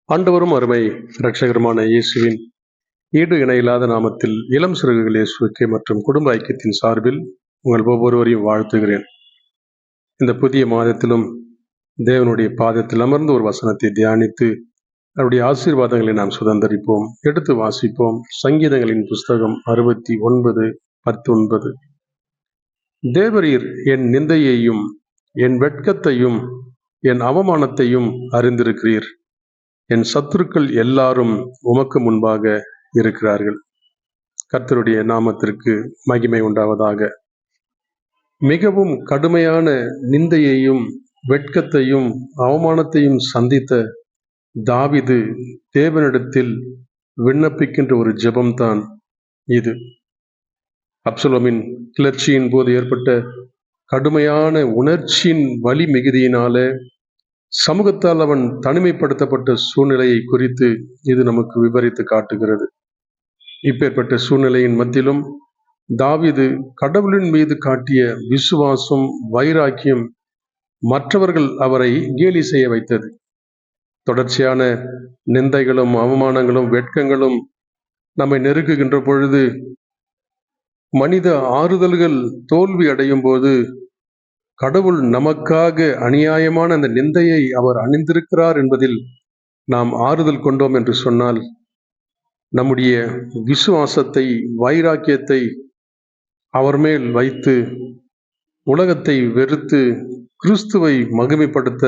ஆண்டவரும் அருமை இரட்சகருமான இயேசுவின் ஈடு இணையில்லாத நாமத்தில் இளம் சிறுகுகள் இயேசுவுக்கு மற்றும் குடும்ப ஐக்கியத்தின் சார்பில் உங்கள் ஒவ்வொருவரையும் வாழ்த்துகிறேன். இந்த புதிய மாதத்திலும் தேவனுடைய பாதத்தில் அமர்ந்து ஒரு வசனத்தை தியானித்து அவருடைய ஆசீர்வாதங்களை நாம் சுதந்தரிப்போம். எடுத்து வாசிப்போம். சங்கீதங்களின் புஸ்தகம் 69:19. தேவரீர் என் நிந்தையையும் என் வெட்கத்தையும் என் அவமானத்தையும் அறிந்திருக்கிறீர். என் சத்துருக்கள் எல்லாரும் உமக்கு முன்பாக இருக்கிறார்கள். கர்த்தருடைய நாமத்திற்கு மகிமை உண்டாவதாக. மிகவும் கடுமையான நிந்தையையும் வெட்கத்தையும் அவமானத்தையும் சந்தித்த தாவீது தேவனிடத்தில் விண்ணப்பிக்கின்ற ஒரு ஜெபம்தான் இது. அப்சலோமின் கிளர்ச்சியின் போது ஏற்பட்ட கடுமையான உணர்ச்சியின் வலி மிகுதியினால சமூகத்தால் அவன் தனிமைப்படுத்தப்பட்ட சூழ்நிலையை குறித்து இது நமக்கு விவரித்து காட்டுகிறது. இப்பேற்பட்ட சூழ்நிலையின் மத்தியிலும் தாவீது கடவுளின் மீது காட்டிய விசுவாசம், வைராக்கியம் மற்றவர்கள் அவரை கேலி செய்ய வைத்தது. தொடர்ச்சியான நிந்தைகளும் அவமானங்களும் வெட்கங்களும் நம்மை நெருக்குகின்ற பொழுது, மனித ஆறுதல்கள் தோல்வி அடையும் போது, கடவுள் நமக்காக அநியாயமான அந்த நிந்தையை அவர் அணிந்திருக்கிறார் என்பதில் நாம் ஆறுதல் கொண்டோம் என்று சொன்னால், நம்முடைய விசுவாசத்தை, வைராக்கியத்தை அவர் மேல் வைத்து உலகத்தை வெறுத்து கிறிஸ்துவை மகிமைப்படுத்த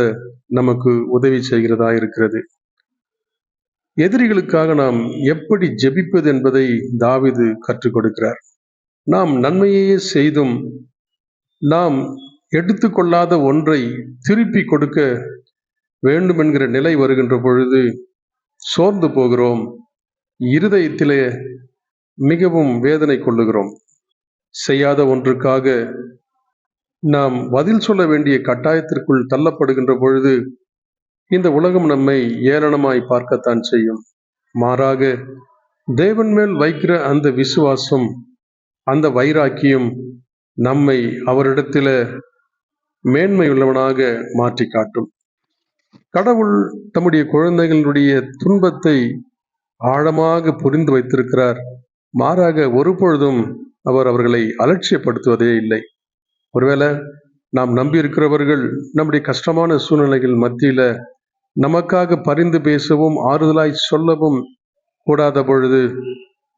நமக்கு உதவி செய்கிறதா இருக்கிறது. எதிரிகளுக்காக நாம் எப்படி ஜெபிப்பது என்பதை தாவீது கற்றுக் கொடுக்கிறார். நாம் நன்மையே செய்தும் நாம் எடுத்துக்கொள்ளாத ஒன்றை திருப்பி கொடுக்க வேண்டும் என்கிற நிலை வருகின்ற பொழுது சோர்ந்து போகிறோம். இருதயத்திலே மிகவும் வேதனை கொள்ளுகிறோம். செய்யாத ஒன்றுக்காக நாம் பதில் சொல்ல வேண்டிய கட்டாயத்திற்குள் தள்ளப்படுகின்ற பொழுது இந்த உலகம் நம்மை ஏளனமாய் பார்க்கத்தான் செய்யும். மாறாக தேவன் மேல் வைக்கிற அந்த விசுவாசம், அந்த வைராக்கியம் நம்மை அவரிடத்தில மேன்மையுள்ளவனாக மாற்றி காட்டும். கடவுள் தம்முடைய குழந்தைகளுடைய துன்பத்தை ஆழமாக புரிந்து வைத்திருக்கிறார். மாறாக ஒருபொழுதும் அவர் அவர்களை அலட்சியப்படுத்துவதே இல்லை. ஒருவேளை நாம் நம்பியிருக்கிறவர்கள் நம்முடைய கஷ்டமான சூழ்நிலைகள் மத்தியில நமக்காக பரிந்து பேசவும் ஆறுதலாய் சொல்லவும் கூடாத பொழுது,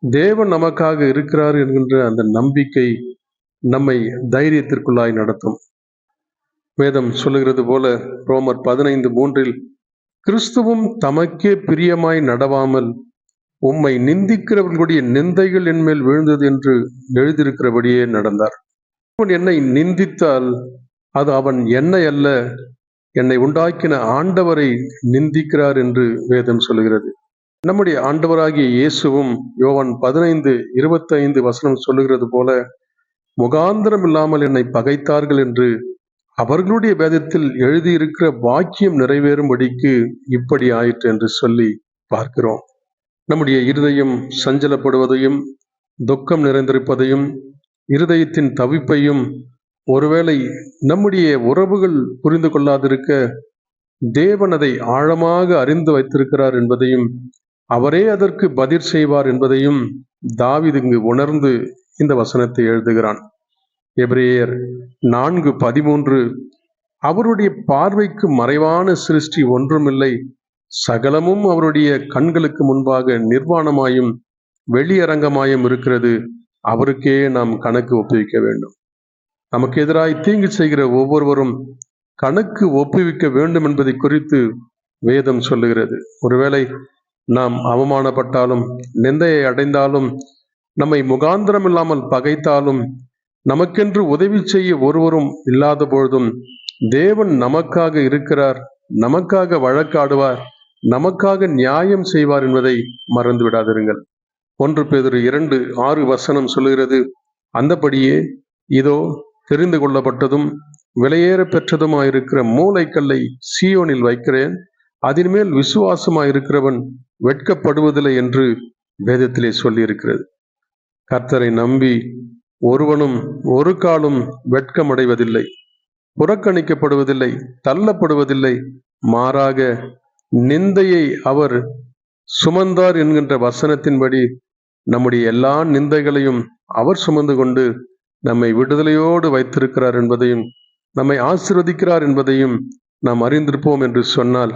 தேவன் நமக்காக இருக்கிறார் என்கின்ற அந்த நம்பிக்கை நம்மை தைரியத்திற்குள்ளாய் நடத்தும். வேதம் சொல்லுகிறது போல ரோமர் 15:3 கிறிஸ்துவும் தமக்கே பிரியமாய் நடவாமல் உம்மை நிந்திக்கிறவர்களுடைய நிந்தைகள் என்மேல் விழுந்தது என்று எழுதியிருக்கிறபடியே நடந்தார். அவன் என்னை நிந்தித்தால் அது அவன் என்னை அல்ல, என்னை உண்டாக்கின ஆண்டவரை நிந்திக்கிறார் என்று வேதம் சொல்லுகிறது. நம்முடைய ஆண்டவராகிய இயேசுவும் யோவான் 15:25 சொல்லுகிறது போல, முகாந்திரம் இல்லாமல் என்னை பகைத்தார்கள் என்று அவர்களுடைய வேதத்தில் எழுதியிருக்கிற வாக்கியம் நிறைவேறும்படிக்கு இப்படி ஆயிற்று என்று சொல்லி பார்க்கிறோம். நம்முடைய இருதயம் சஞ்சலப்படுவதையும் துக்கம் நிறைந்திருப்பதையும் இருதயத்தின் தவிப்பையும் ஒருவேளை நம்முடைய உறவுகள் புரிந்து கொள்ளாதிருக்க தேவன் அதை ஆழமாக அறிந்து வைத்திருக்கிறார் என்பதையும் அவரே அதற்கு பதில் செய்வார் என்பதையும் தாவீது இங்கு உணர்ந்து இந்த வசனத்தை எழுதுகிறான். எபிரேயர் 4:13 அவருடைய பார்வைக்கு மறைவான சிருஷ்டி ஒன்றுமில்லை, சகலமும் அவருடைய கண்களுக்கு முன்பாக நிர்வாணமாயும் வெளியரங்கமாயும் இருக்கிறது, அவருக்கே நாம் கணக்கு ஒப்புவிக்க வேண்டும். நமக்கு எதிராய் தீங்கு செய்கிற ஒவ்வொருவரும் கணக்கு ஒப்புவிக்க வேண்டும் என்பதை குறித்து வேதம் சொல்லுகிறது. ஒருவேளை நாம் அவமானப்பட்டாலும் நிந்தையை அடைந்தாலும் நம்மை முகாந்திரம் இல்லாமல் பகைத்தாலும் நமக்கென்று உதவி செய்ய ஒருவரும் இல்லாத பொழுதும் தேவன் நமக்காக இருக்கிறார், நமக்காக வழக்காடுவார், நமக்காக நியாயம் செய்வார் என்பதை மறந்து விடாதிருங்கள். 1 பேதுரு 2:6 சொல்லுகிறது, அந்தபடியே இதோ தெரிந்து கொள்ளப்பட்டதும் விலையேற பெற்றதுமாயிருக்கிற மூலைக்கல்லை சீயோனில் வைக்கிறேன், அதன் மேல் விசுவாசமாயிருக்கிறவன் வெட்கப்படுவதில்லை என்று வேதத்திலே சொல்லியிருக்கிறது. கர்த்தரை நம்பி ஒருவனும் ஒரு காலும் வெட்கமடைவதில்லை, புறக்கணிக்கப்படுவதில்லை, தள்ளப்படுவதில்லை. மாறாக நிந்தையை அவர் சுமந்தார் என்கின்ற வசனத்தின்படி நம்முடைய எல்லா நிந்தைகளையும் அவர் சுமந்து கொண்டு நம்மை விடுதலையோடு வைத்திருக்கிறார் என்பதையும் நம்மை ஆசீர்வதிக்கிறார் என்பதையும் நாம் அறிந்திருப்போம் என்று சொன்னால்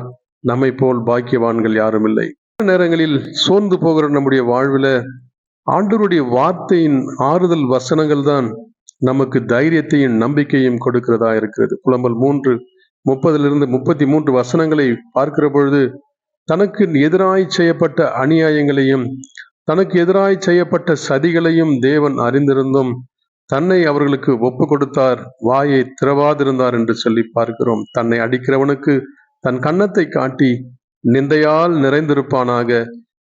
நம்மை போல் பாக்கியவான்கள் யாரும் இல்லை. நேரங்களில் சோர்ந்து போகிற நம்முடைய வாழ்வில் ஆண்டவருடைய வார்த்தையின் ஆறுதல் வசனங்கள் தான் நமக்கு தைரியத்தையும் நம்பிக்கையும் கொடுக்கிறதா இருக்கிறது. புலம்பல் 3:30-33 வசனங்களை பார்க்கிற பொழுது தனக்கு எதிராய் செய்யப்பட்ட அநியாயங்களையும் தனக்கு எதிராய் செய்யப்பட்ட சதிகளையும் தேவன் அறிந்திருந்தும் தன்னை அவர்களுக்கு ஒப்பு கொடுத்தார், வாயை திறவாதிருந்தார் என்று சொல்லி பார்க்கிறோம். தன்னை அடிக்கிறவனுக்கு தன் கன்னத்தை காட்டி நிந்தையால் நிறைந்திருப்பானாக.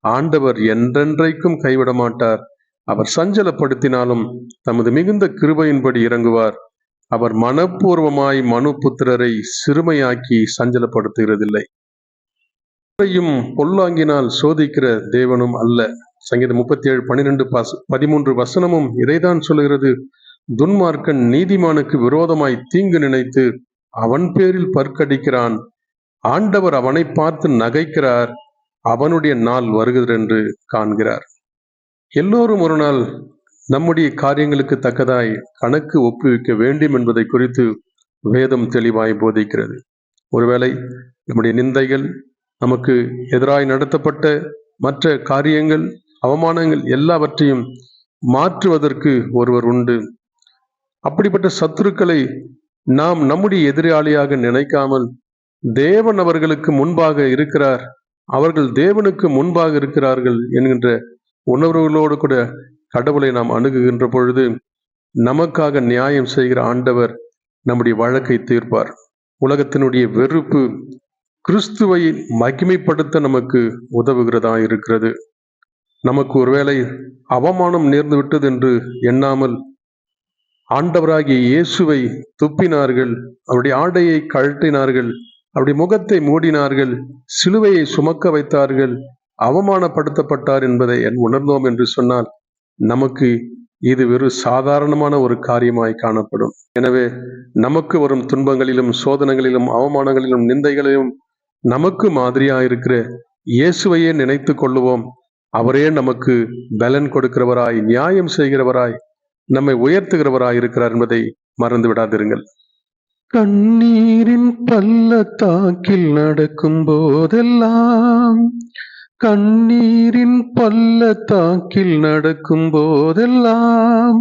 ஆண்டவர் என்றென்றைக்கும் கைவிட மாட்டார். அவர் சஞ்சலப்படுத்தினாலும் தமது மிகுந்த கிருபையின்படி இறங்குவார். அவர் மனப்பூர்வமாய் மனுபுத்திரரை சிறுமையாக்கி சஞ்சலப்படுத்துகிறதில்லை. பொல்லாங்கினால் சோதிக்கிற தேவனும் அல்ல. சங்கீதம் 37:12-13 வசனமும் இதைதான் சொல்லுகிறது. துன்மார்க்கன் நீதிமானுக்கு விரோதமாய் தீங்கு நினைத்து அவன் பேரில் பற்கடிக்கிறான். ஆண்டவர் அவனை பார்த்து நகைக்கிறார். அவனுடைய நாள் வருகிறது என்று காண்கிறார். எல்லோரும் ஒரு நாள் நம்முடைய காரியங்களுக்கு தக்கதாய் கணக்கு ஒப்புவிக்க வேண்டும் என்பதை குறித்து வேதம் தெளிவாய் போதிக்கிறது. ஒருவேளை நம்முடைய நிந்தைகள், நமக்கு எதிராய் நடத்தப்பட்ட மற்ற காரியங்கள், அவமானங்கள் எல்லாவற்றையும் மாற்றுவதற்கு ஒருவர் உண்டு. அப்படிப்பட்ட சத்துருக்களை நாம் நம்முடைய எதிராளியாக நினைக்காமல் தேவன் அவர்களுக்கு முன்பாக இருக்கிறார், அவர்கள் தேவனுக்கு முன்பாக இருக்கிறார்கள் என்கின்ற உணர்வுகளோடு கூட கடவுளை நாம் அணுகுகின்ற பொழுது நமக்காக நியாயம் செய்கிற ஆண்டவர் நம்முடைய வழக்கை தீர்ப்பார். உலகத்தினுடைய வெறுப்பு கிறிஸ்துவை மகிமைப்படுத்த நமக்கு உதவுகிறதா இருக்கிறது. நமக்கு ஒருவேளை அவமானம் நேர்ந்து விட்டது என்று எண்ணாமல் ஆண்டவராகிய இயேசுவை துப்பினார்கள், அவருடைய ஆடையை கழட்டினார்கள், அவருடைய முகத்தை மூடினார்கள், சிலுவையை சுமக்க வைத்தார்கள், அவமானப்படுத்தப்பட்டார் என்பதை உணர்ந்தோம் என்று சொன்னால் நமக்கு இது வெறும் சாதாரணமான ஒரு காரியமாய் காணப்படும். எனவே நமக்கு வரும் துன்பங்களிலும் சோதனைகளிலும் அவமானங்களிலும் நிந்தைகளிலும் நமக்கு மாதிரியாயிருக்கிற இயேசுவையே நினைத்து கொள்ளுவோம். அவரே நமக்கு பலன் கொடுக்கிறவராய், நியாயம் செய்கிறவராய், நம்மை உயர்த்துகிறவராய் இருக்கிறார் என்பதை மறந்து விடாதிருங்கள். கண்ணீரின் பள்ளத்தாக்கில் நடக்கும் போதெல்லாம், கண்ணீரின் பள்ளத்தாக்கில் நடக்கும் போதெல்லாம்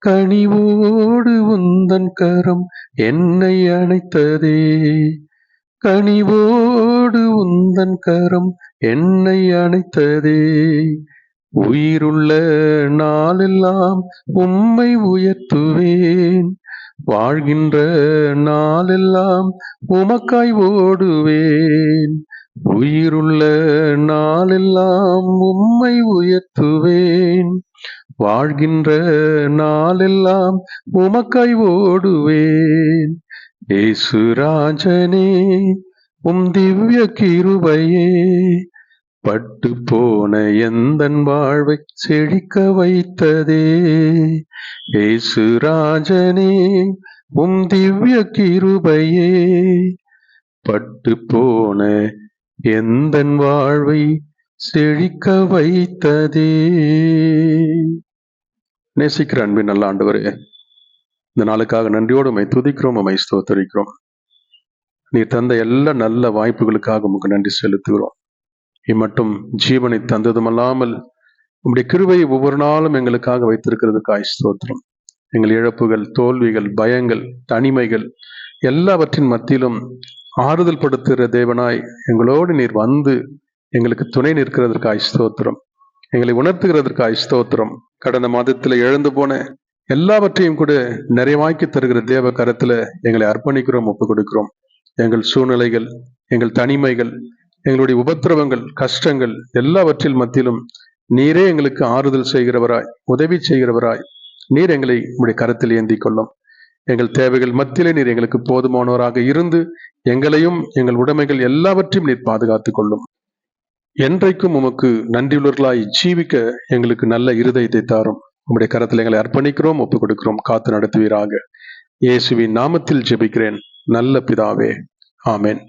கனிவோடு உந்தன் கரம் என்னை அணைத்ததே, கனிவோடு உந்தன் கரம் என்னை அணைத்ததே. உயிருள்ள நாளெல்லாம் உம்மை உயர்த்துவேன், வாழ்கின்ற நாளெல்லாம் உமக்காய் ஓடுவேன். உயிருள்ள நாளெல்லாம் உம்மை உயர்த்துவேன், வாழ்கின்ற நாளெல்லாம் உமக்காய் ஓடுவேன். இயேசுராஜனே உம் திவ்ய கிருபையே பட்டு போன எந்தன் வாழ்வை செழிக்க வைத்ததே. இயேசுராஜனே உம் திவ்ய கிருபையே பட்டு போன எந்தன் வாழ்வை செழிக்க வைத்ததே. நேசிக்கிற அன்பின் நல்ல ஆண்டவரே, இந்த நாளுக்காக நன்றியோடு உம்மை துதிக்கிறோம், உம்மை ஸ்தோத்திரிக்கிறோம். நீர் தந்த எல்லா நல்ல வாய்ப்புகளுக்காக உமக்கு நன்றி செலுத்துகிறோம். இம்மட்டும் ஜீவனை தந்ததுமல்லாமல் உம்முடைய கிருபையை ஒவ்வொரு நாளும் எங்களுக்காக வைத்திருக்கிறதுக்காய் ஸ்தோத்திரம். எங்கள் இழப்புகள், தோல்விகள், பயங்கள், தனிமைகள் எல்லாவற்றின் மத்தியிலும் ஆறுதல் படுத்துகிற தேவனாய் எங்களோடு நீர் வந்து எங்களுக்கு துணை நிற்கிறதற்காய் ஸ்தோத்திரம். எங்களை உணர்த்துகிறதற்காய் ஸ்தோத்திரம். கடந்த மாதத்தில் இழந்து போன எல்லாவற்றையும் கூட நிறைவாக்கி தருகிற தேவ கரத்துல எங்களை அர்ப்பணிக்கிறோம், ஒப்புக் கொடுக்கிறோம். எங்கள் சூழ்நிலைகள், எங்கள் தனிமைகள், எங்களுடைய உபத்திரவங்கள், கஷ்டங்கள் எல்லாவற்றில் மத்தியிலும் நீரே எங்களுக்கு ஆறுதல் செய்கிறவராய், உதவி செய்கிறவராய் நீர் எங்களை உங்களுடைய கரத்தில் ஏந்தி கொள்ளும். எங்கள் தேவைகள் மத்தியிலே நீர் எங்களுக்கு போதுமானவராக இருந்து எங்களையும் எங்கள் உடைமைகள் எல்லாவற்றையும் நீர் பாதுகாத்துக் கொள்ளும். என்றைக்கும் உமக்கு நன்றியுள்ளவர்களாய் ஜீவிக்க எங்களுக்கு நல்ல இருதயத்தை தாரும். உம்முடைய கரத்தில் எங்களை அர்ப்பணிக்கிறோம், ஒப்புக் கொடுக்கிறோம். காத்து நடத்துவீராக. இயேசுவின் நாமத்தில் ஜெபிக்கிறேன் நல்ல பிதாவே, ஆமென்.